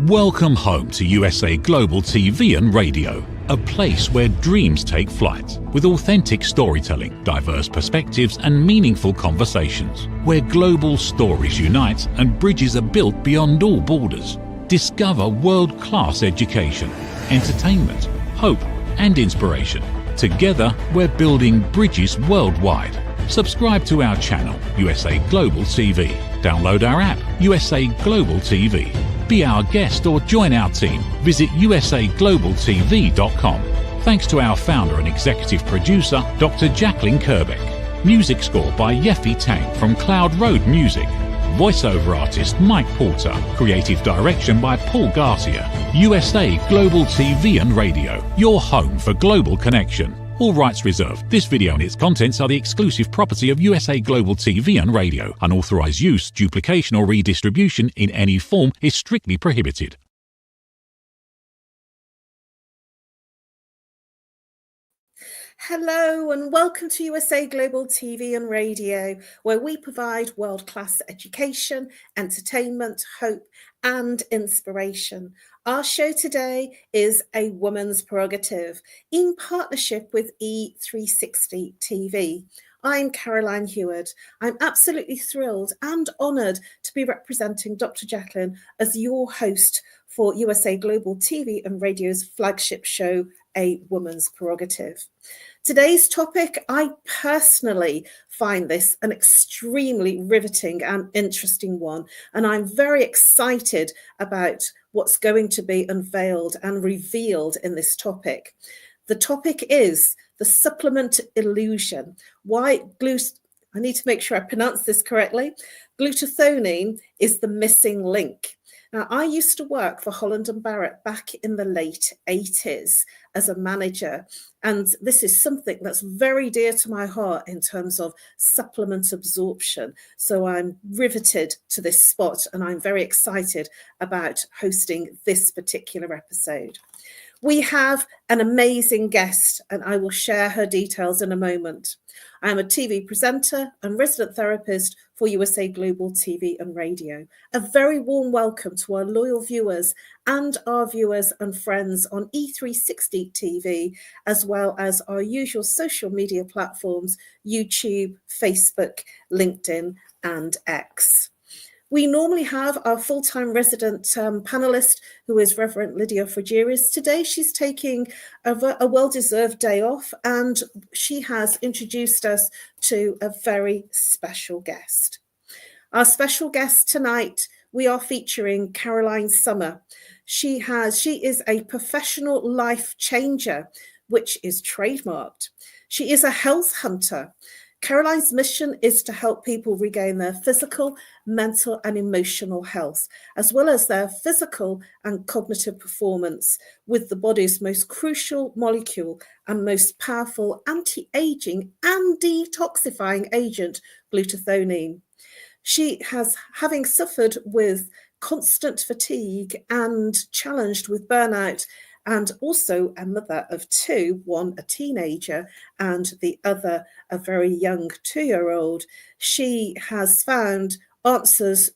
Welcome home to USA Global TV and Radio, a place where dreams take flight, with authentic storytelling, diverse perspectives and meaningful conversations, where global stories unite and bridges are built beyond all borders. Discover world-class education, entertainment, hope and inspiration. Together, we're building bridges worldwide. Subscribe to our channel, USA Global TV. Download our app, USA Global TV. Be our guest or join our team. Visit usaglobaltv.com. Thanks to our founder and executive producer, Dr. Jacqueline Kerbeck. Music score by Yeffy Tang from Cloud Road Music. Voiceover artist Mike Porter. Creative direction by Paul Garcia. USA Global TV and Radio, your home for global connection. All rights reserved. This video and its contents are the exclusive property of USA Global TV and Radio. Unauthorized use, duplication or redistribution in any form is strictly prohibited. Hello and welcome to USA Global TV and Radio, where we provide world-class education, entertainment, hope and inspiration. Our show today is A Woman's Prerogative in partnership with E360 TV. I'm Caroline HEWARD. I'm absolutely thrilled and honoured to be representing Dr. Jacqueline as your host for USA Global TV and Radio's flagship show, A Woman's Prerogative. Today's topic, I personally find this an extremely riveting and interesting one, and I'm very excited about what's going to be unveiled and revealed in this topic. The topic is the supplement illusion. I need to make sure I pronounce this correctly. Glutathione is the missing link. Now, I used to work for Holland & Barrett back in the late 80s as a manager, and this is something that's very dear to my heart in terms of supplement absorption. So I'm riveted to this spot, and I'm very excited about hosting this particular episode. We have an amazing guest, and I will share her details in a moment. I am a TV presenter and resident therapist for USA Global TV and Radio. A very warm welcome to our loyal viewers and our viewers and friends on E360 TV, as well as our usual social media platforms, YouTube, Facebook, LinkedIn, and X. We normally have our full-time resident panelist, who is Reverend LYDIA FOUGERES. Today, she's taking a well-deserved day off, and she has introduced us to a very special guest. Our special guest tonight, we are featuring Caroline Sommer. She is a professional life changer, which is trademarked. She is a health hunter. Caroline's mission is to help people regain their physical, mental, and emotional health, as well as their physical and cognitive performance with the body's most crucial molecule and most powerful anti-aging and detoxifying agent, glutathione. She has, having suffered with constant fatigue and challenged with burnout, and also a mother of two, one a teenager and the other a very young 2-year-old, she has found answers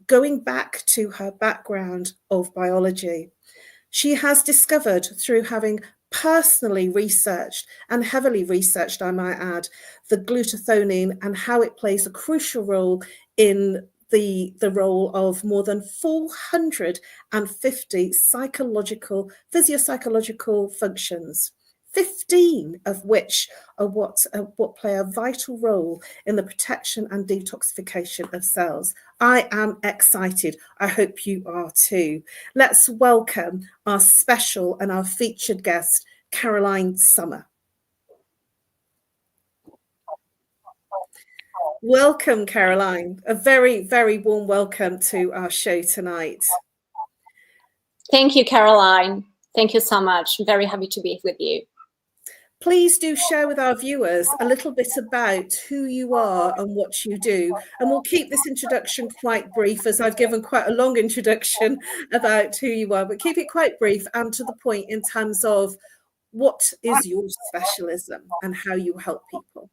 going back to her background of biology. She has discovered, through having personally researched and heavily researched, I might add, the glutathione and how it plays a crucial role in the role of more than 450 physiopsychological functions, 15 of which are what play a vital role in the protection and detoxification of cells. I am excited. I hope you are too. Let's welcome our special and our featured guest, Caroline Sommer. Welcome, Caroline. A very, very warm welcome to our show tonight. Thank you, Caroline. Thank you so much. I'm very happy to be with you. Please do share with our viewers a little bit about who you are and what you do. And we'll keep this introduction quite brief, as I've given quite a long introduction about who you are, but keep it quite brief and to the point in terms of what is your specialism and how you help people.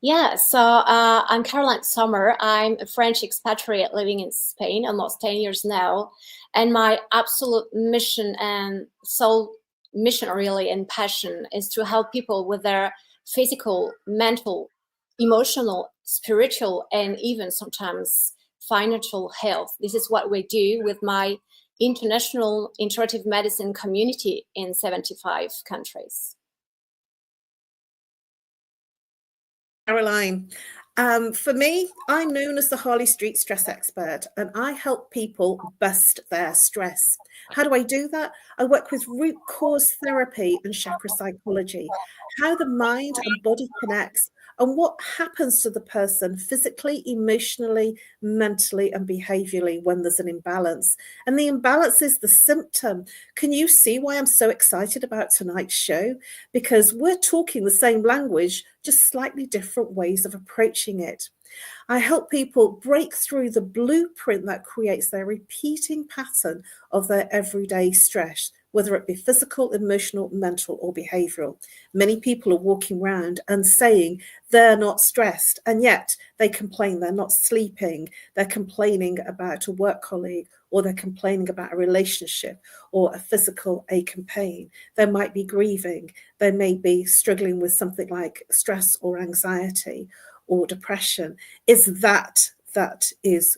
Yeah, so I'm Caroline Sommer. I'm a French expatriate living in Spain almost 10 years now. And my absolute mission and sole mission, really, and passion is to help people with their physical, mental, emotional, spiritual, and even sometimes financial health. This is what we do with my international integrative medicine community in 75 countries. Caroline, for me, I'm known as the Harley Street stress expert, and I help people bust their stress. How do I do that? I work with root cause therapy and chakra psychology, how the mind and body connects, and what happens to the person physically, emotionally, mentally, and behaviorally when there's an imbalance. And the imbalance is the symptom. Can you see why I'm so excited about tonight's show? Because we're talking the same language, just slightly different ways of approaching it. I help people break through the blueprint that creates their repeating pattern of their everyday stress, whether it be physical, emotional, mental, or behavioral. Many people are walking around and saying they're not stressed, and yet they complain they're not sleeping, they're complaining about a work colleague, or they're complaining about a relationship or a physical ache and pain. They might be grieving, they may be struggling with something like stress or anxiety or depression. Is that is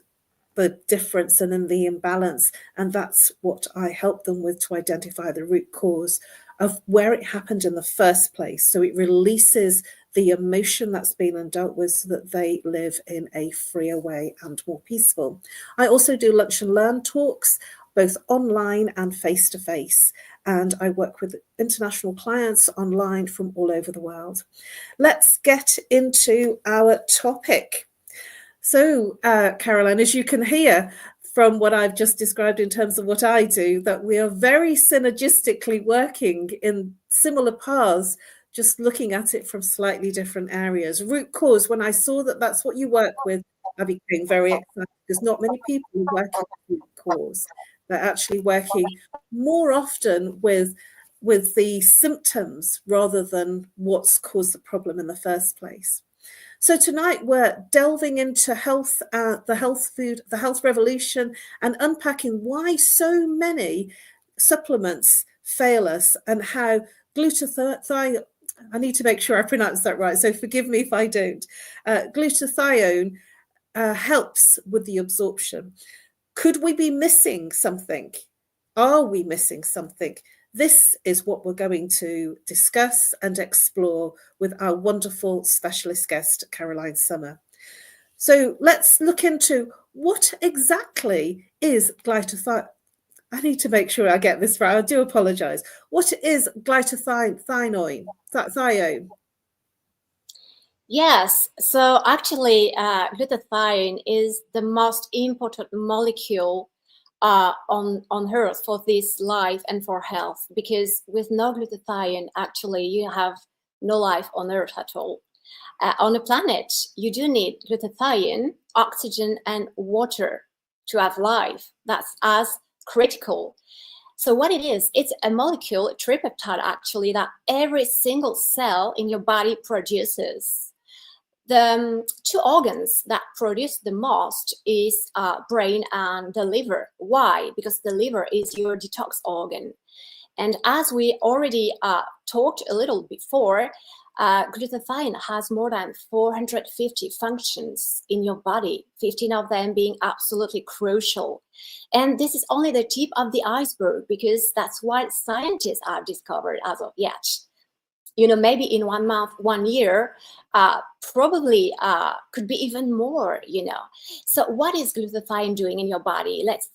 the difference and in the imbalance, and that's what I help them with, to identify the root cause of where it happened in the first place, so it releases the emotion that's been undealt with, so that they live in a freer way and more peaceful. I also do lunch and learn talks, both online and face-to-face, and I work with international clients online from all over the world. Let's get into our topic. So, Caroline, as you can hear from what I've just described in terms of what I do, that we are very synergistically working in similar paths, just looking at it from slightly different areas. Root cause, when I saw that that's what you work with, I became very excited, because not many people are working with root cause. They're actually working more often with the symptoms rather than what's caused the problem in the first place. So tonight we're delving into health, the health revolution, and unpacking why so many supplements fail us, and how glutathione, I need to make sure I pronounce that right, so forgive me if I don't, glutathione helps with the absorption. Could we be missing something? Are we missing something? This is what we're going to discuss and explore with our wonderful specialist guest, Caroline Sommer. So let's look into what exactly is glutathione. I need to make sure I get this right. I do apologize. What is glutathione? Yes, so actually glutathione is the most important molecule on Earth for this life and for health, because with no glutathione, actually you have no life on Earth at all. On a planet, you do need glutathione, oxygen, and water to have life. That's as critical. So what it is, it's a molecule, a tripeptide actually, that every single cell in your body produces. The two organs that produce the most is brain and the liver. Why? Because the liver is your detox organ. And as we already talked a little before, glutathione has more than 450 functions in your body, 15 of them being absolutely crucial. And this is only the tip of the iceberg, because that's what scientists have discovered as of yet. You know, maybe in 1 month, 1 year, probably could be even more, you know. So what is glutathione doing in your body? Let's,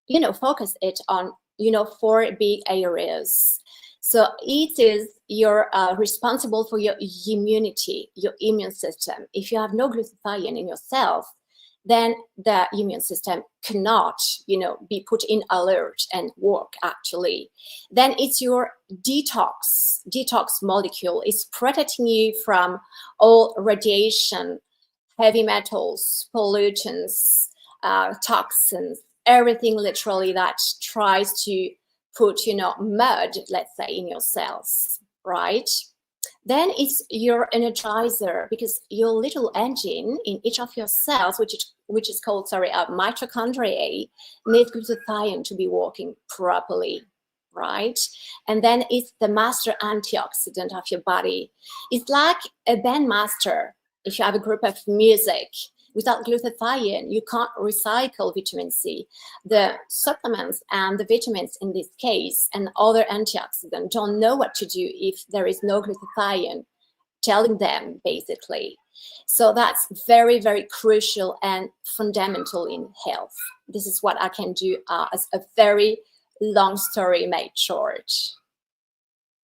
you know, focus it on, you know, 4 big areas. So it is your responsible for your immunity, your immune system. If you have no glutathione in yourself, then the immune system cannot, you know, be put in alert and work actually. Then it's your detox molecule. It's protecting you from all radiation, heavy metals, pollutants, toxins, everything literally that tries to put, you know, mud, let's say, in your cells, right? Then it's your energizer, because your little engine in each of your cells, which is called, mitochondria, needs glutathione to be working properly, right? And then it's the master antioxidant of your body. It's like a bandmaster. If you have a group of music, without glutathione, you can't recycle vitamin C. The supplements and the vitamins in this case and other antioxidants don't know what to do if there is no glutathione telling them, basically. So that's very, very crucial and fundamental in health. This is what I can do as a very long story made short.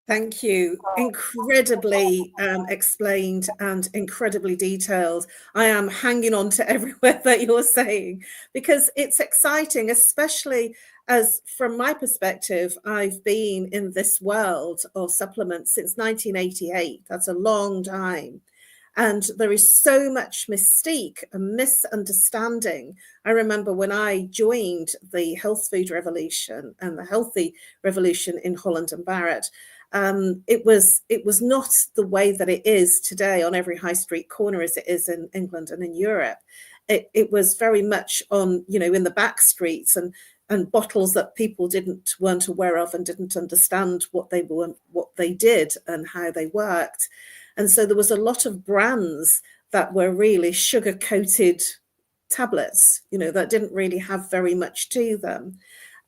Thank you. Incredibly explained and incredibly detailed. I am hanging on to every word that you're saying, because it's exciting, especially as, from my perspective, I've been in this world of supplements since 1988. That's a long time. And there is so much mystique and misunderstanding. I remember when I joined the health food revolution and the healthy revolution in Holland and Barrett, it was not the way that it is today on every high street corner as it is in England and in Europe. It was very much on, in the back streets and bottles that people weren't aware of and didn't understand what they did and how they worked. And so there was a lot of brands that were really sugar-coated tablets, that didn't really have very much to them.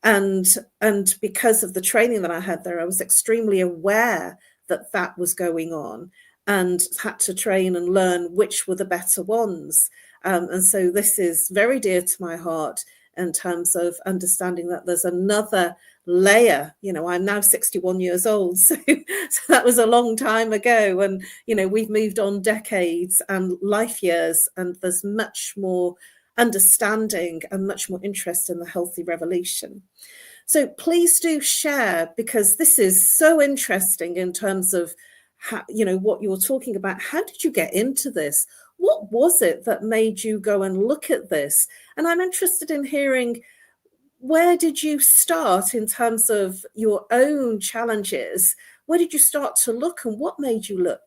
And because of the training that I had there, I was extremely aware that that was going on and had to train and learn which were the better ones. And so this is very dear to my heart in terms of understanding that there's another layer. I'm now 61 years old, so that was a long time ago. And, we've moved on decades and life years, and there's much more understanding and much more interest in the healthy revolution. So please do share, because this is so interesting in terms of how, what you're talking about. How did you get into this? What was it that made you go and look at this? And I'm interested in hearing, where did you start in terms of your own challenges? Where did you start to look, and what made you look?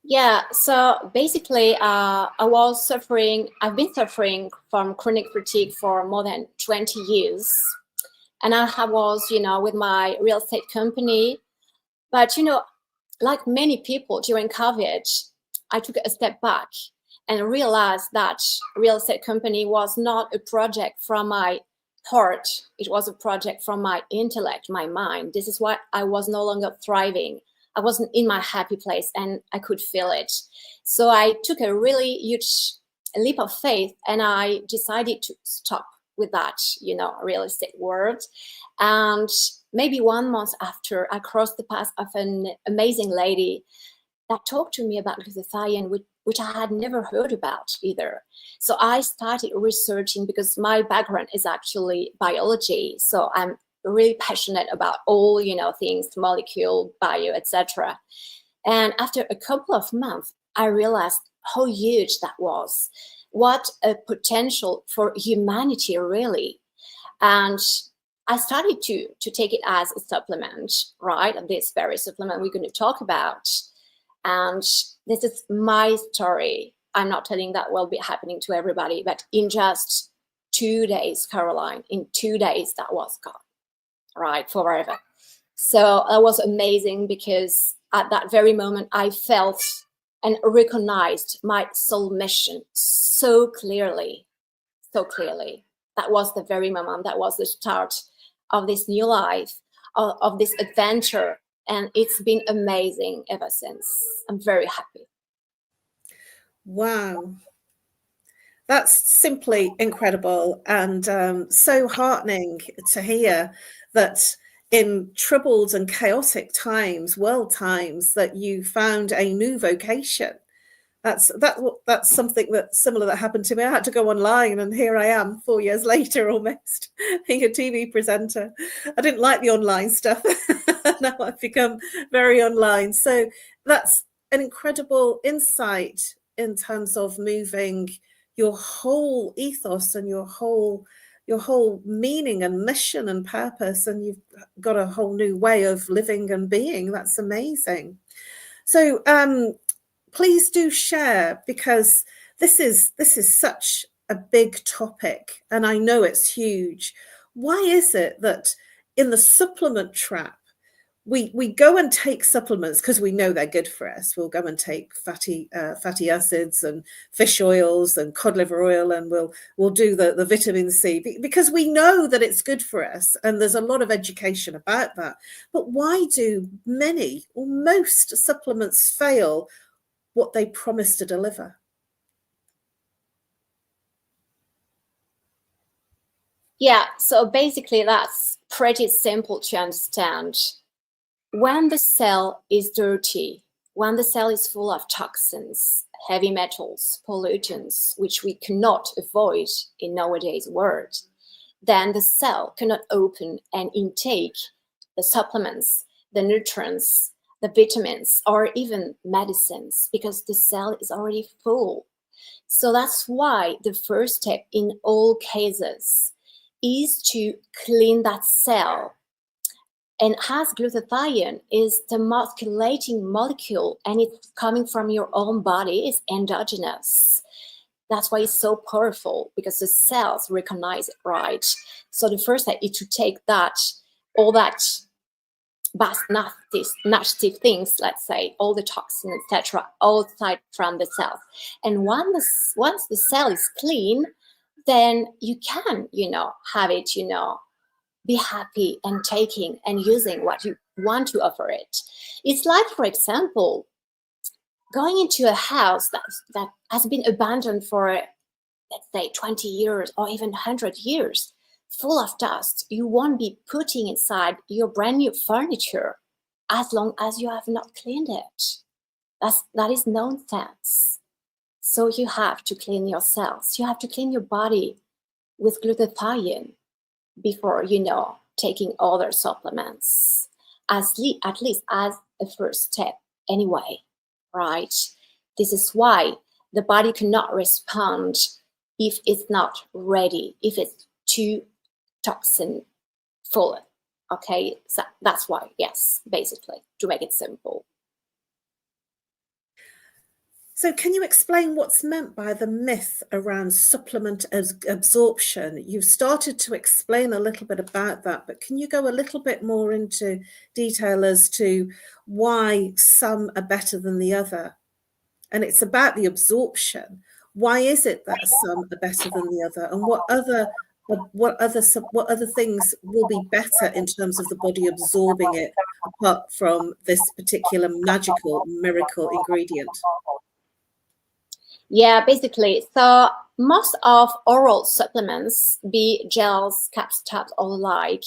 Yeah, so basically, I've been suffering from chronic fatigue for more than 20 years. And I was, with my real estate company. But, like many people during COVID, I took a step back and realized that real estate company was not a project from my heart. It was a project from my intellect, my mind. This is why I was no longer thriving. I wasn't in my happy place, and I could feel it. So I took a really huge leap of faith, and I decided to stop with that, real estate world. And maybe 1 month after, I crossed the path of an amazing lady that talked to me about glutathione, which I had never heard about either. So I started researching, because my background is actually biology. So I'm really passionate about all, things, molecule, bio, etc. And after a couple of months, I realized how huge that was. What a potential for humanity, really. And I started to take it as a supplement, right? This very supplement we're going to talk about. And this is my story. I'm not telling that will be happening to everybody, but in just 2 days, Caroline, in 2 days, that was gone, right? Forever. So that was amazing, because at that very moment, I felt and recognized my soul mission so clearly, so clearly. That was the very moment. That was the start of this new life, of this adventure. And it's been amazing ever since. I'm very happy. Wow. That's simply incredible, and so heartening to hear that in troubled and chaotic times, world times, that you found a new vocation. That's something that similar that happened to me. I had to go online, and here I am 4 years later, almost being a TV presenter. I didn't like the online stuff. Now I've become very online. So that's an incredible insight in terms of moving your whole ethos and your whole your whole meaning and mission and purpose, and you've got a whole new way of living and being. That's amazing. So please do share, because this is such a big topic, and I know it's huge. Why is it that in the supplement trap, we go and take supplements because we know they're good for us? We'll go and take fatty acids and fish oils and cod liver oil, and we'll do the vitamin C because we know that it's good for us, and there's a lot of education about that. But why do many or most supplements fail what they promise to deliver? Yeah, so basically that's pretty simple to understand. When the cell is dirty, when the cell is full of toxins, heavy metals, pollutants, which we cannot avoid in nowadays world, then the cell cannot open and intake the supplements, the nutrients, the vitamins, or even medicines, because the cell is already full. So that's why the first step in all cases is to clean that cell. And as glutathione is the musculating molecule, and it's coming from your own body, it's endogenous. That's why it's so powerful, because the cells recognize it, right? So the first step is to take that, all that bad, nasty things, let's say, all the toxins, etc., outside from the cell. And once the cell is clean, then you can, have it, be happy and taking and using what you want to offer it. It's like, for example, going into a house that has been abandoned for, let's say, 20 years or even 100 years, full of dust. You won't be putting inside your brand new furniture as long as you have not cleaned it. That is nonsense. So you have to clean your cells. You have to clean your body with glutathione before, taking other supplements, at least as a first step anyway, right? This is why the body cannot respond if it's not ready, if it's too toxin full. Okay, so that's why, yes, basically, to make it simple. So can you explain what's meant by the myth around supplement absorption? You've started to explain a little bit about that, but can you go a little bit more into detail as to why some are better than the other? And it's about the absorption. Why is it that some are better than the other? And what other things will be better in terms of the body absorbing it, apart from this particular magical miracle ingredient? Yeah, basically, so most of oral supplements, be gels, caps, tabs, or the like,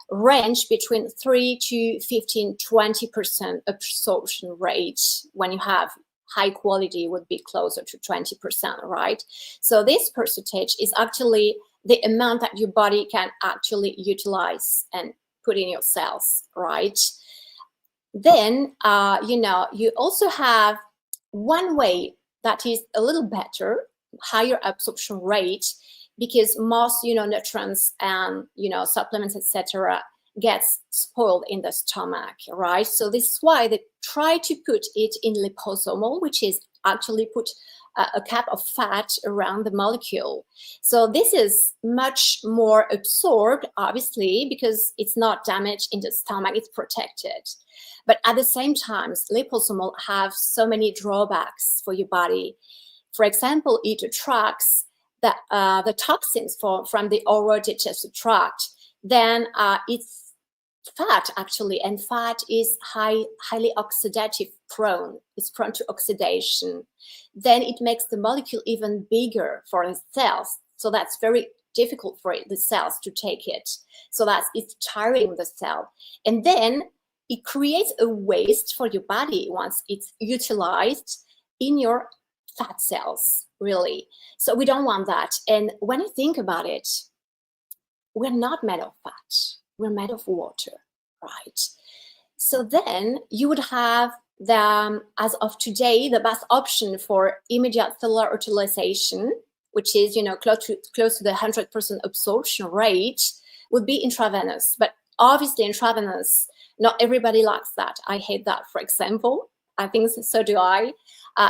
range between 3 to 15, 20% absorption rate. When you have high quality, would be closer to 20%, right? So this percentage is actually the amount that your body can actually utilize and put in your cells, right? Then, you also have one way that is a little better, higher absorption rate, because most, nutrients and, supplements, etc., gets spoiled in the stomach, right? So this is why they try to put it in liposomal, which is actually put a cap of fat around the molecule. So this is much more absorbed, obviously, because it's not damaged in the stomach, it's protected. But at the same time, liposomal have so many drawbacks for your body. For example, it attracts the toxins from the oral digestive tract. Then it's fat, actually, and fat is highly oxidative prone. It's prone to oxidation. Then it makes the molecule even bigger for the cells. So that's very difficult for the cells to take it. So it's tiring the cell. And then it creates a waste for your body once it's utilized in your fat cells, really. So we don't want that. And when you think about it, we're not made of fat. We're made of water, right? So then you would have as of today, the best option for immediate cellular utilization, which is, close to the 100% absorption rate, would be intravenous. But obviously intravenous, not everybody likes that. I hate that, for example. I think so do I.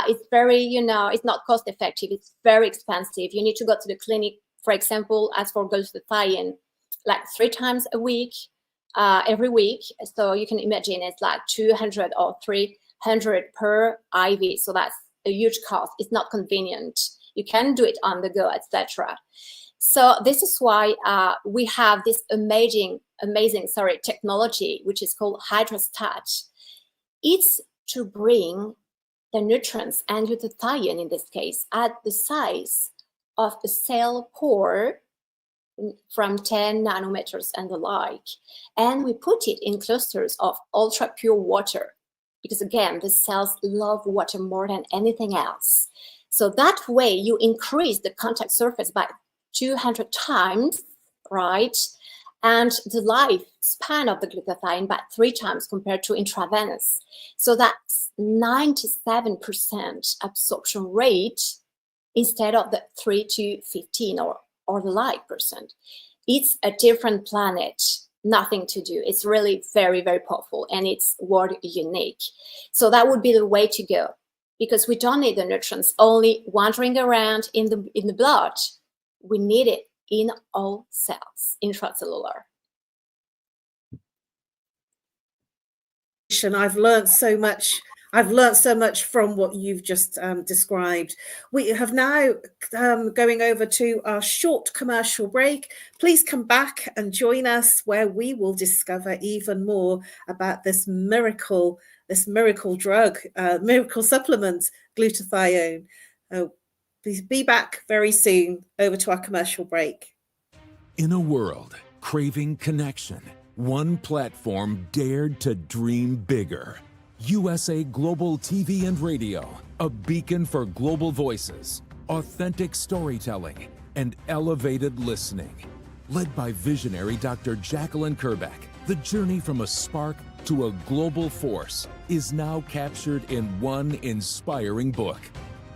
It's very, it's not cost effective. It's very expensive. You need to go to the clinic, for example, as for glutathione, like 3 times a week, every week. So you can imagine it's like 200 or 300 per IV. So that's a huge cost. It's not convenient. You can do it on the go, etc. So this is why we have this amazing technology, which is called hydrostat. It's to bring the nutrients and glutathione, in this case, at the size of a cell pore from 10 nanometers and the like. And we put it in clusters of ultra pure water, because again, the cells love water more than anything else. So that way you increase the contact surface by 200 times, right? And the lifespan of the glutathione by 3 times compared to intravenous. So that's 97% absorption rate instead of the 3 to 15 or the like percent. It's a different planet, nothing to do. It's really very, very powerful, and it's world unique. So that would be the way to go, because we don't need the nutrients only wandering around in the blood. We need it in all cells, intracellular. I've learned so much. I've learned so much from what you've just described. We have now going over to our short commercial break. Please come back and join us, where we will discover even more about this miracle drug, miracle supplement, glutathione. Please be back very soon. Over to our commercial break. In a world craving connection, one platform dared to dream bigger. USA Global TV and Radio, a beacon for global voices, authentic storytelling, and elevated listening. Led by visionary Dr. Jacqueline Kerbeck, the journey from a spark to a global force is now captured in one inspiring book.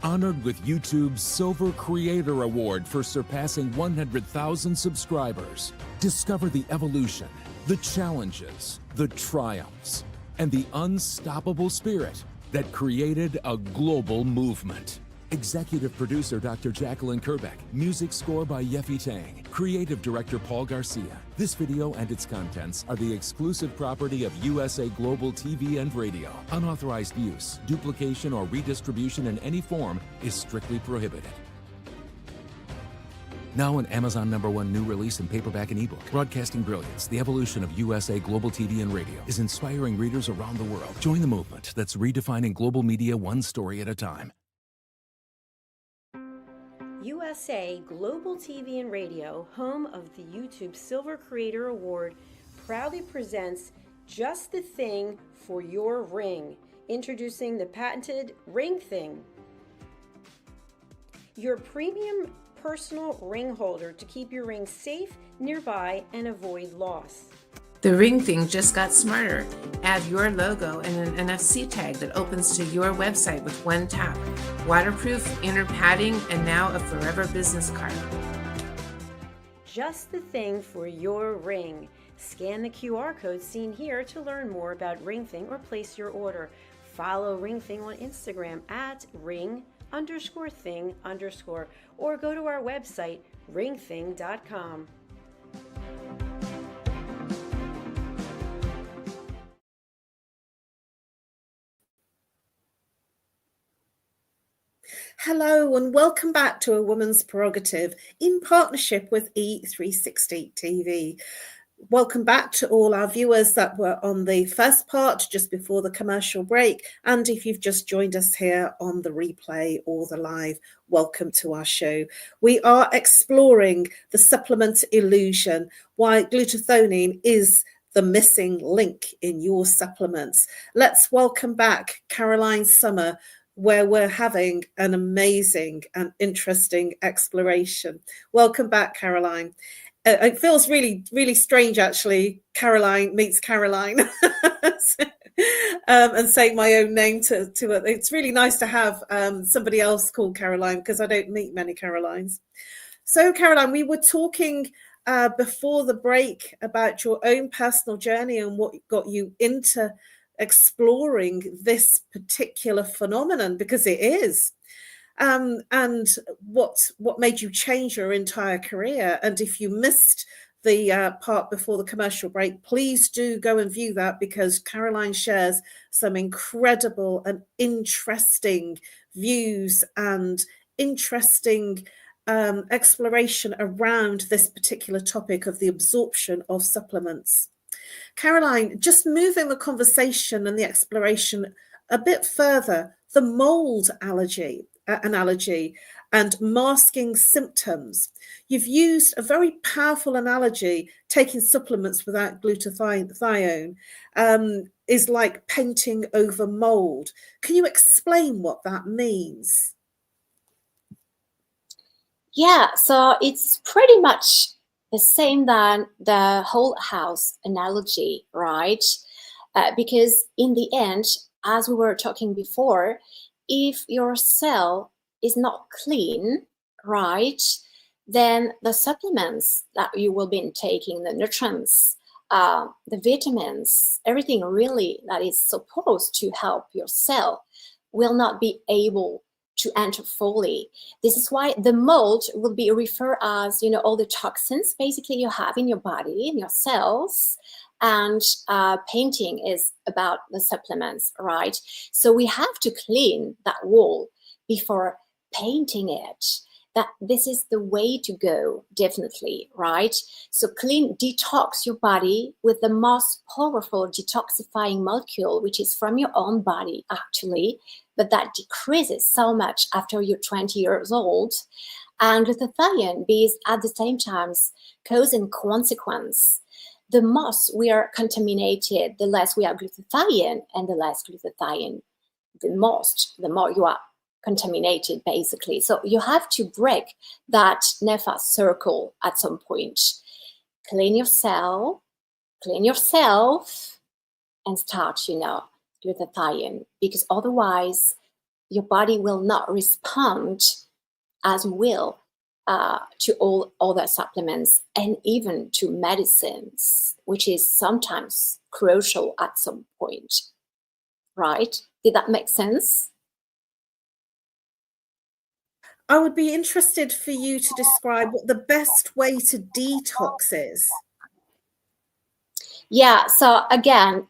Honored with YouTube's Silver Creator Award for surpassing 100,000 subscribers. Discover the evolution, the challenges, the triumphs, and the unstoppable spirit that created a global movement. Executive producer Dr. Jacqueline Kerbeck. Music score by Yeffy Tang. Creative director Paul Garcia. This video and its contents are the exclusive property of USA Global TV and Radio. Unauthorized use, duplication, or redistribution in any form is strictly prohibited. Now an Amazon #1 new release in paperback and ebook. Broadcasting Brilliance, the evolution of USA Global TV and Radio, is inspiring readers around the world. Join the movement that's redefining global media one story at a time. USA Global TV and Radio, home of the YouTube Silver Creator Award, proudly presents Just the Thing for Your Ring, introducing the patented Ring Thing. Your premium personal ring holder to keep your ring safe, nearby, and avoid loss. The Ring Thing just got smarter. Add your logo and an NFC tag that opens to your website with one tap. Waterproof, inner padding, and now a forever business card. Just the thing for your ring. Scan the QR code seen here to learn more about Ring Thing or place your order. Follow Ring Thing on Instagram at ring_thing_ or go to our website ringthing.com. Hello and welcome back to A Woman's Prerogative in partnership with E360 TV. Welcome back to all our viewers that were on the first part just before the commercial break. And if you've just joined us here on the replay or the live, welcome to our show. We are exploring the supplement illusion, why glutathione is the missing link in your supplements. Let's welcome back Caroline Sommer, where we're having an amazing and interesting exploration. Welcome back, Caroline. It feels really, really strange, actually. Caroline meets Caroline. and say my own name to it. It's really nice to have somebody else called Caroline, because I don't meet many Carolines. So Caroline, we were talking before the break about your own personal journey and what got you into exploring this particular phenomenon, because it is. And what made you change your entire career. And if you missed the part before the commercial break, please do go and view that, because Caroline shares some incredible and interesting views and interesting exploration around this particular topic of the absorption of supplements. Caroline, just moving the conversation and the exploration a bit further, the mold analogy and masking symptoms. You've used a very powerful analogy. Taking supplements without glutathione is like painting over mold. Can you explain what that means? Yeah, so it's pretty much the same than the whole house analogy, right? Because in the end, as we were talking before, if your cell is not clean, right, then the supplements that you will be taking, the nutrients, the vitamins, everything really that is supposed to help your cell will not be able to enter fully. This is why the mold will be referred as, all the toxins basically you have in your body, in your cells, and painting is about the supplements, right? So we have to clean that wall before painting it. That this is the way to go, definitely, right? So detox your body with the most powerful detoxifying molecule, which is from your own body, actually, but that decreases so much after you're 20 years old. And glutathione is at the same time cause and consequence. The most we are contaminated, the less we have glutathione, and the less glutathione, the more you are contaminated, basically. So you have to break that nefast circle at some point. Clean yourself, and start, glutathione, because otherwise your body will not respond as well to all other supplements and even to medicines, which is sometimes crucial at some point, right? Did that make sense? I would be interested for you to describe what the best way to detox is. Yeah, so again,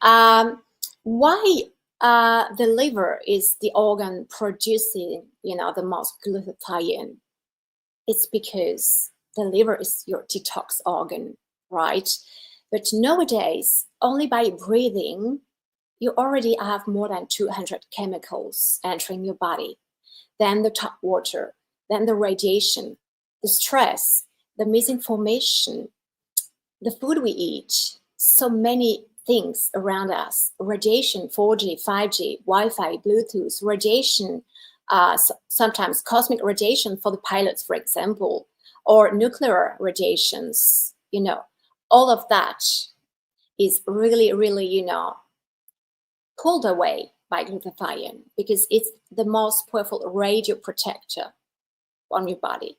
why the liver is the organ producing, the most glutathione? It's because the liver is your detox organ, right? But nowadays, only by breathing, you already have more than 200 chemicals entering your body. Then the top water, then the radiation, the stress, the misinformation, the food we eat, so many things around us, radiation, 4G, 5G, Wi-Fi, Bluetooth, radiation, sometimes cosmic radiation for the pilots, for example, or nuclear radiations, all of that is really, really, pulled away by glutathione, because it's the most powerful radio protector on your body.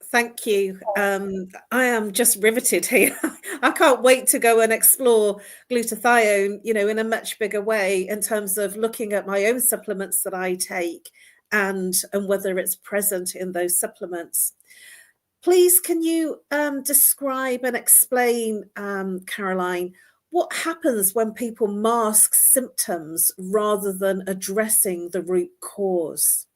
Thank you. I am just riveted here. I can't wait to go and explore glutathione, in a much bigger way, in terms of looking at my own supplements that I take and whether it's present in those supplements. Please, can you describe and explain, Caroline, what happens when people mask symptoms rather than addressing the root cause?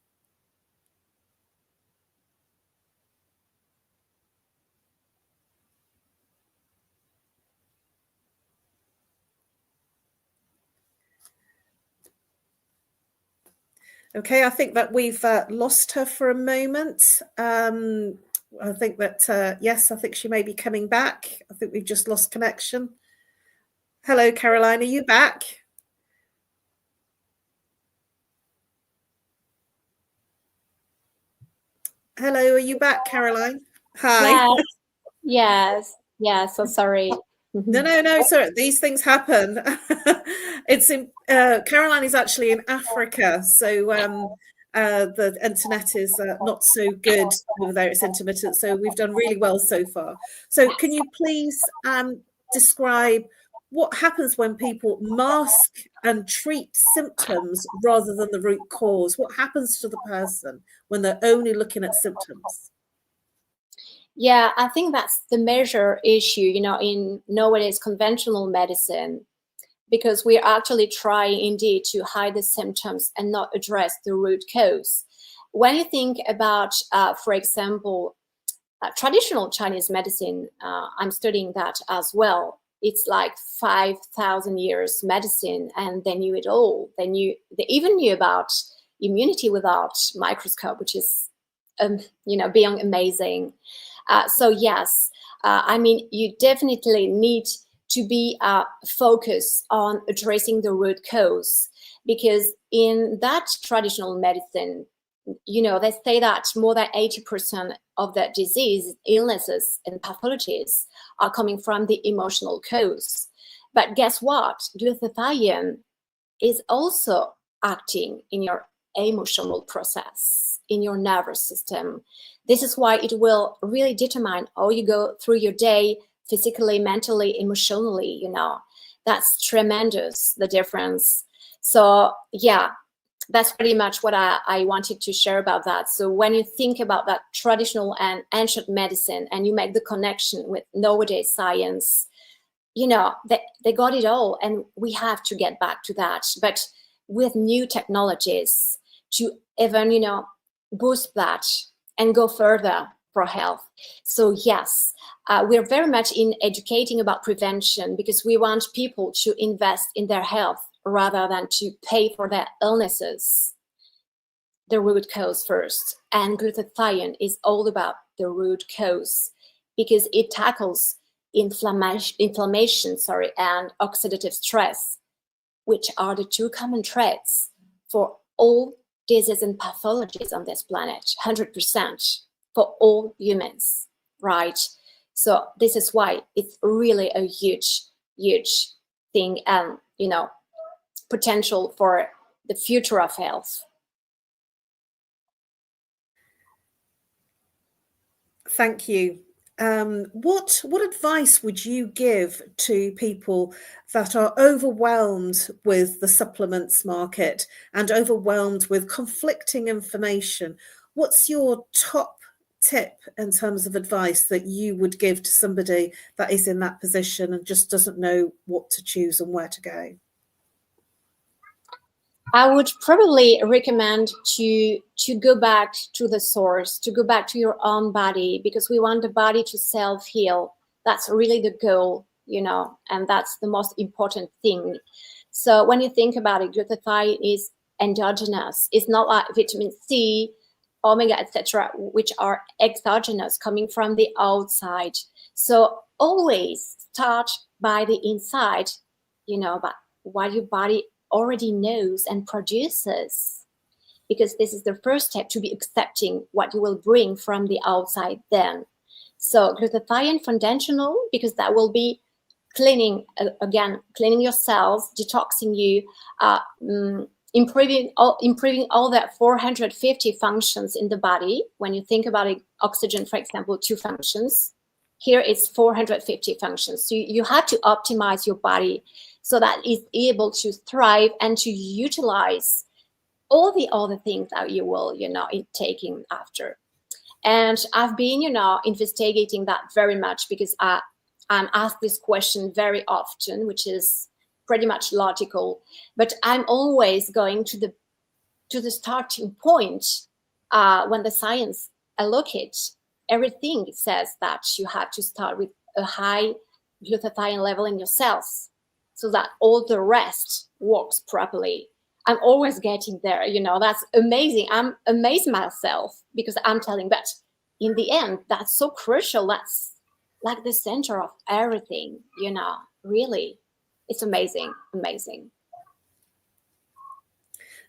Okay, I think that we've lost her for a moment. I think that, yes, I think she may be coming back. I think we've just lost connection. Hello, Caroline, are you back? Hello, are you back, Caroline? Hi. Yes. So sorry, No, sorry. These things happen. It's in Caroline is actually in Africa, so the internet is not so good over there. It's intermittent, so we've done really well so far. So can you please describe what happens when people mask and treat symptoms rather than the root cause? What happens to the person when they're only looking at symptoms? Yeah, I think that's the major issue, in nowadays conventional medicine, because we're actually trying indeed to hide the symptoms and not address the root cause. When you think about, for example, traditional Chinese medicine, I'm studying that as well. It's like 5,000 years medicine, and they knew it all. They even knew about immunity without microscope, which is, beyond amazing. So yes, I mean, you definitely need to be focused on addressing the root cause, because in that traditional medicine, they say that more than 80% of the disease, illnesses, and pathologies are coming from the emotional cause. But guess what? Glutathione is also acting in your emotional process, in your nervous system. This is why it will really determine how you go through your day, physically, mentally, emotionally, That's tremendous, the difference. So yeah, that's pretty much what I wanted to share about that. So when you think about that traditional and ancient medicine and you make the connection with nowadays science, they got it all, and we have to get back to that. But with new technologies to even, boost that and go further for health. So yes, we're very much in educating about prevention, because we want people to invest in their health rather than to pay for their illnesses. The root cause first. And glutathione is all about the root cause, because it tackles inflammation, and oxidative stress, which are the two common threats for all diseases and pathologies on this planet, 100% for all humans, right? So this is why it's really a huge, huge thing, and, potential for the future of health. Thank you. What advice would you give to people that are overwhelmed with the supplements market and overwhelmed with conflicting information? What's your top tip in terms of advice that you would give to somebody that is in that position and just doesn't know what to choose and where to go? I would probably recommend to go back to the source, to go back to your own body, because we want the body to self-heal. That's really the goal, and that's the most important thing. So when you think about it, glutathione is endogenous. It's not like vitamin C, omega, etc., which are exogenous, coming from the outside. So always start by the inside, but what your body already knows and produces, because this is the first step to be accepting what you will bring from the outside then. So glutathione foundational, because that will be cleaning your cells, detoxing you, improving all that 450 functions in the body. When you think about it, oxygen, for example, 2 functions. Here it's 450 functions. So you have to optimize your body so that it's able to thrive and to utilize all the other things that you will, taking after. And I've been, investigating that very much, because I'm asked this question very often, which is pretty much logical. But I'm always going to the starting point when the science allocates everything. It says that you have to start with a high glutathione level in your cells, so that all the rest works properly. I'm always getting there, that's amazing. I'm amazed myself, because I'm telling, but in the end, that's so crucial. That's like the center of everything, really. It's amazing, amazing.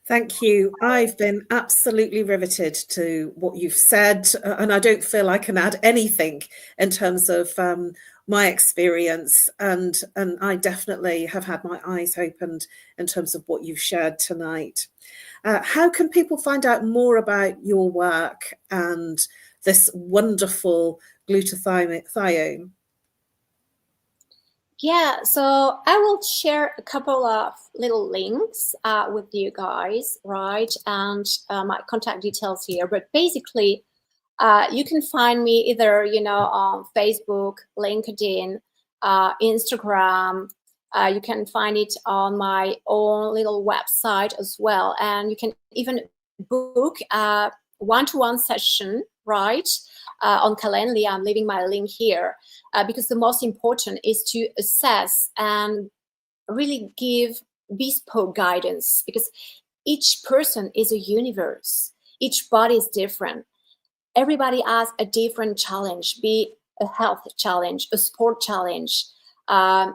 Thank you. I've been absolutely riveted to what you've said, and I don't feel I can add anything in terms of my experience. And I definitely have had my eyes opened in terms of what you've shared tonight. How can people find out more about your work and this wonderful glutathione? Yeah, so I will share a couple of little links with you guys, right? And my contact details here. But basically, you can find me either, on Facebook, LinkedIn, Instagram. You can find it on my own little website as well. And you can even book a one-to-one session, right? On Calendly. I'm leaving my link here because the most important is to assess and really give bespoke guidance, because each person is a universe. Each body is different. Everybody has a different challenge, be a health challenge, a sport challenge, a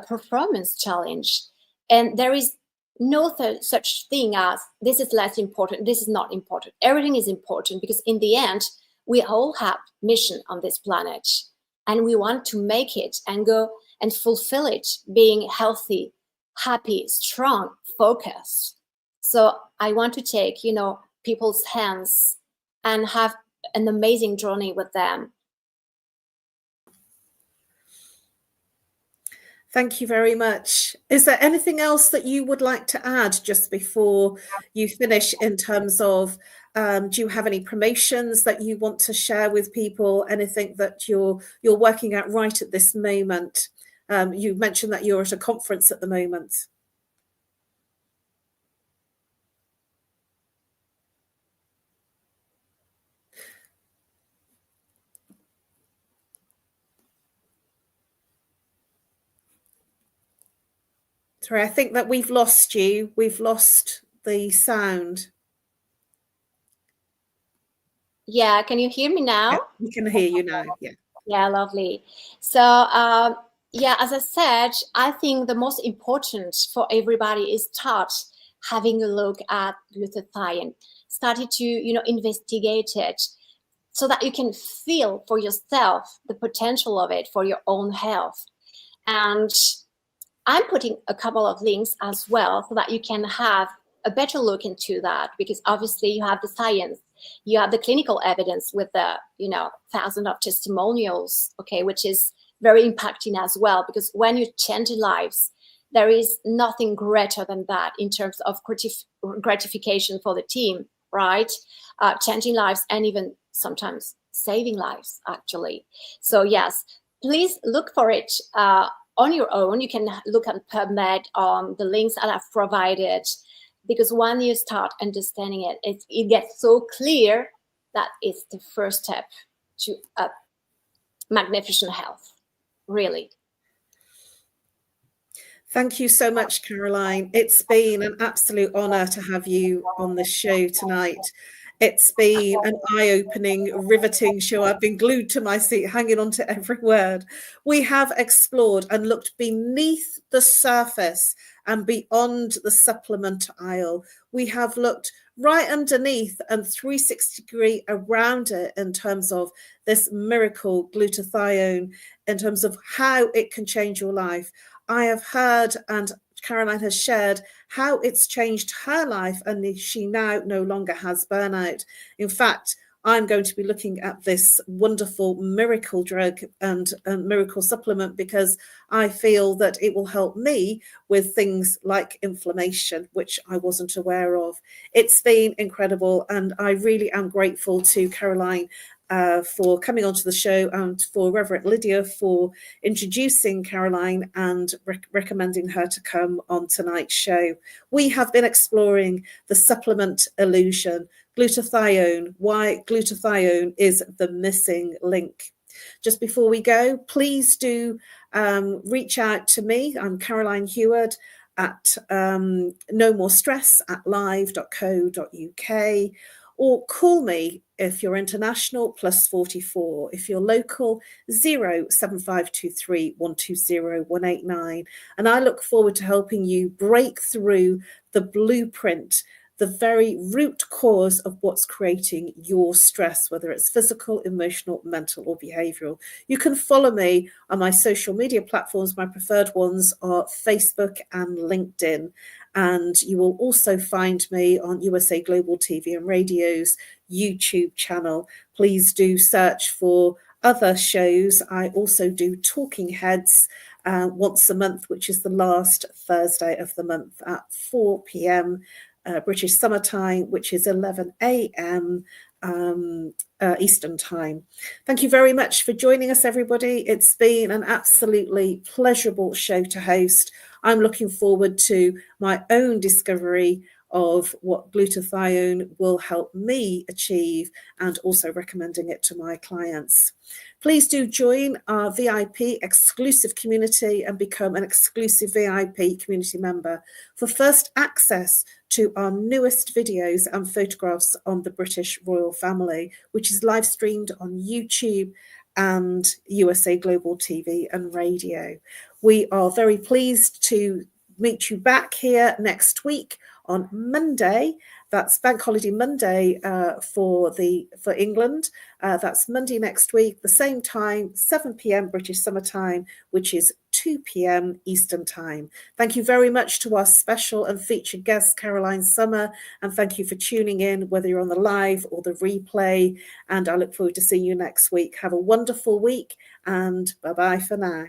performance challenge. And there is no such thing as this is less important, this is not important. Everything is important, because in the end, we all have mission on this planet, and we want to make it and go and fulfill it, being healthy, happy, strong, focused. So I want to take, people's hands and have an amazing journey with them. Thank you very much. Is there anything else that you would like to add just before you finish in terms of, do you have any promotions that you want to share with people? Anything that you're working at right at this moment? You mentioned that you're at a conference at the moment. Sorry, I think that we've lost you. We've lost the sound. Yeah, can you hear me now? Yeah, we can hear you now. Yeah. Yeah, lovely. So, yeah, as I said, I think the most important for everybody is start having a look at glutathione, started to, investigate it, so that you can feel for yourself the potential of it for your own health. And I'm putting a couple of links as well so that you can have a better look into that, because obviously you have the science, you have the clinical evidence with the, thousands of testimonials, okay, which is very impacting as well, because when you change lives, there is nothing greater than that in terms of gratification for the team, right? Changing lives and even sometimes saving lives, actually. So yes, please look for it on your own. You can look at PubMed on the links that I've provided, because when you start understanding it, it gets so clear that it's the first step to a magnificent health, really. Thank you so much, Caroline. It's been an absolute honor to have you on the show tonight. It's been an eye-opening, riveting show. I've been glued to my seat, hanging on to every word. We have explored and looked beneath the surface and beyond the supplement aisle. We have looked right underneath and 360-degree around it in terms of this miracle glutathione, in terms of how it can change your life. I have heard, and Caroline has shared, how it's changed her life, and she now no longer has burnout. In fact, I'm going to be looking at this wonderful miracle drug and miracle supplement, because I feel that it will help me with things like inflammation, which I wasn't aware of. It's been incredible, and I really am grateful to Caroline for coming onto the show, and for Reverend Lydia for introducing Caroline and recommending her to come on tonight's show. We have been exploring the supplement illusion, glutathione, why glutathione is the missing link. Just before we go, please do reach out to me. I'm Caroline HEWARD at nomorestress@live.co.uk, or call me If you're international, +44. If you're local, 07523 120 189. And I look forward to helping you break through the blueprint, the very root cause of what's creating your stress, whether it's physical, emotional, mental, or behavioral. You can follow me on my social media platforms. My preferred ones are Facebook and LinkedIn. And you will also find me on USA Global TV and Radio's YouTube channel. Please do search for other shows. I also do Talking Heads once a month, which is the last Thursday of the month at 4 p.m. British Summer Time, which is 11 a.m. Eastern Time. Thank you very much for joining us, everybody. It's been an absolutely pleasurable show to host. I'm looking forward to my own discovery of what glutathione will help me achieve, and also recommending it to my clients. Please do join our VIP exclusive community and become an exclusive VIP community member for first access to our newest videos and photographs on the British royal family, which is live streamed on YouTube and USA Global TV and Radio. We are very pleased to meet you back here next week on Monday. That's Bank Holiday Monday for England. That's Monday next week, the same time, 7 p.m. British Summer Time, which is 2 p.m. Eastern Time. Thank you very much to our special and featured guest, Caroline Sommer, and thank you for tuning in, whether you're on the live or the replay, and I look forward to seeing you next week. Have a wonderful week, and bye-bye for now.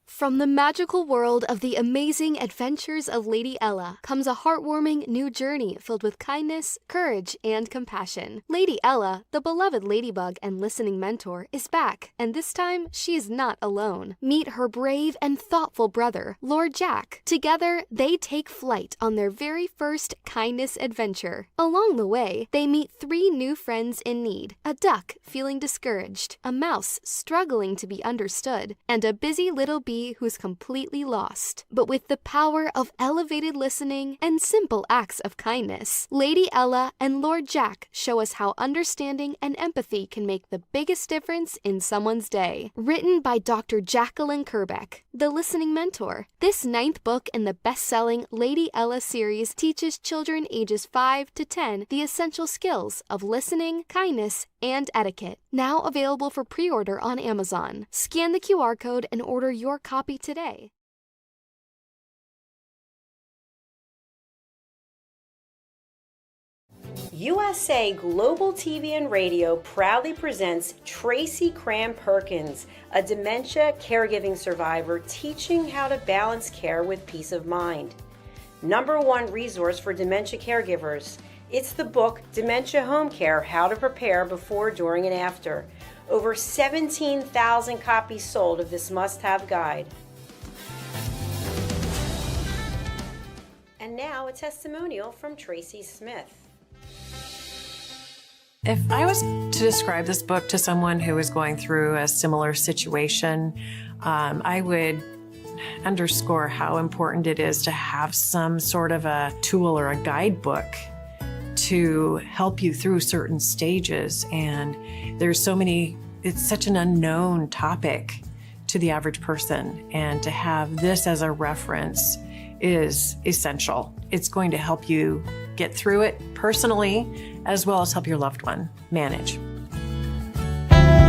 From the magical world of the amazing adventures of Lady Ella comes a heartwarming new journey filled with kindness, courage, and compassion. Lady Ella, the beloved ladybug and listening mentor, is back, and this time she is not alone. Meet her brave and thoughtful brother, Lord Jack. Together, they take flight on their very first kindness adventure. Along the way, they meet 3 new friends in need: a duck feeling discouraged, a mouse struggling to be understood, and a busy little bee who's completely lost. But with the power of elevated listening and simple acts of kindness, Lady Ella and Lord Jack show us how understanding and empathy can make the biggest difference in someone's day. Written by Dr. Jacqueline Kerbeck, the listening mentor, this 9th book in the best-selling Lady Ella series teaches children ages 5 to 10 the essential skills of listening, kindness, and etiquette. Now available for pre-order on Amazon. Scan the QR code and order your copy today. USA Global TV and Radio proudly presents Tracy Cram-Perkins, a dementia caregiving survivor teaching how to balance care with peace of mind. #1 resource for dementia caregivers. It's the book Dementia Home Care: How to Prepare Before, During, and After. Over 17,000 copies sold of this must-have guide. And now a testimonial from Tracy Smith. If I was to describe this book to someone who is going through a similar situation, I would underscore how important it is to have some sort of a tool or a guidebook to help you through certain stages. And there's so many, it's such an unknown topic to the average person. And to have this as a reference is essential. It's going to help you get through it personally, as well as help your loved one manage.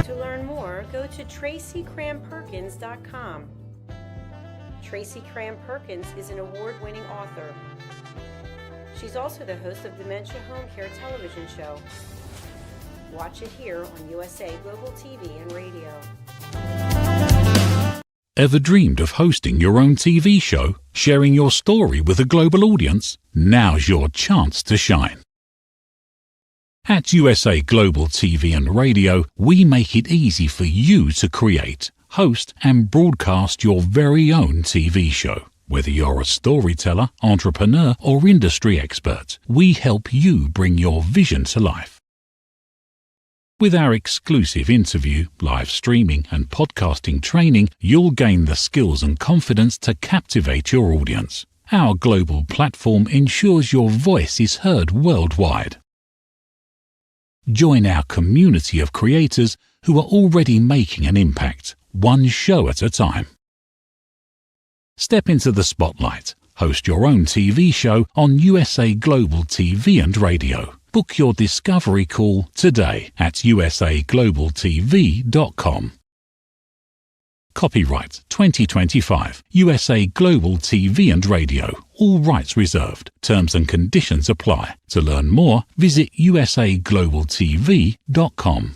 To learn more, go to TracyCramPerkins.com. Tracy Cram-Perkins is an award-winning author. She's also the host of Dementia Home Care television show. Watch it here on USA Global TV and Radio. Ever dreamed of hosting your own TV show, sharing your story with a global audience? Now's your chance to shine. At USA Global TV and Radio, we make it easy for you to create, host, and broadcast your very own TV show. Whether you're a storyteller, entrepreneur, or industry expert, we help you bring your vision to life. With our exclusive interview, live streaming, and podcasting training, you'll gain the skills and confidence to captivate your audience. Our global platform ensures your voice is heard worldwide. Join our community of creators who are already making an impact, one show at a time. Step into the spotlight. Host your own TV show on USA Global TV and Radio. Book your discovery call today at usaglobaltv.com. Copyright 2025 USA Global TV and Radio. All rights reserved. Terms and conditions apply. To learn more, visit usaglobaltv.com.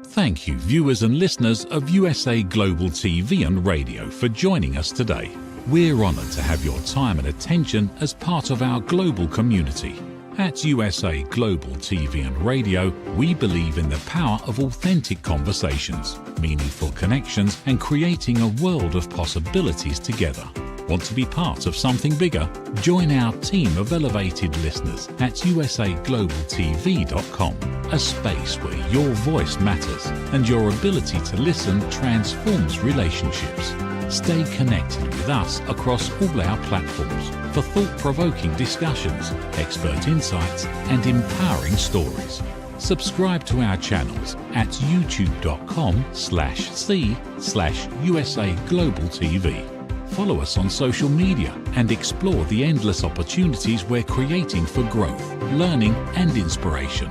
Thank you, viewers and listeners of USA Global TV and Radio, for joining us today. We're honoured to have your time and attention as part of our global community. At USA Global TV and Radio, we believe in the power of authentic conversations, meaningful connections, and creating a world of possibilities together. Want to be part of something bigger? Join our team of elevated listeners at usaglobaltv.com, a space where your voice matters and your ability to listen transforms relationships. Stay connected with us across all our platforms for thought-provoking discussions, expert insights, and empowering stories. Subscribe to our channels at youtube.com/c/USA-Global-TV. Follow us on social media and explore the endless opportunities we're creating for growth, learning, and inspiration.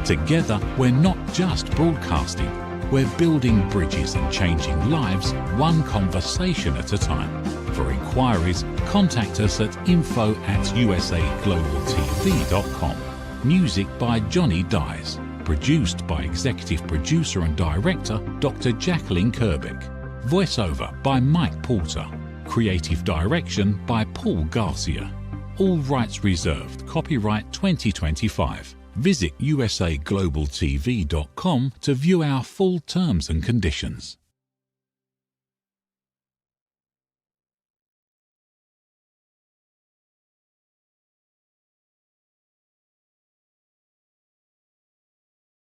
Together, we're not just broadcasting, we're building bridges and changing lives one conversation at a time. For inquiries, contact us at info@usaglobaltv.com. Music by Johnny Dyes. Produced by Executive Producer and Director Dr. Jacqueline Kerbeck. Voiceover by Mike Porter. Creative Direction by Paul Garcia. All rights reserved. Copyright 2025. Visit usaglobaltv.com to view our full terms and conditions.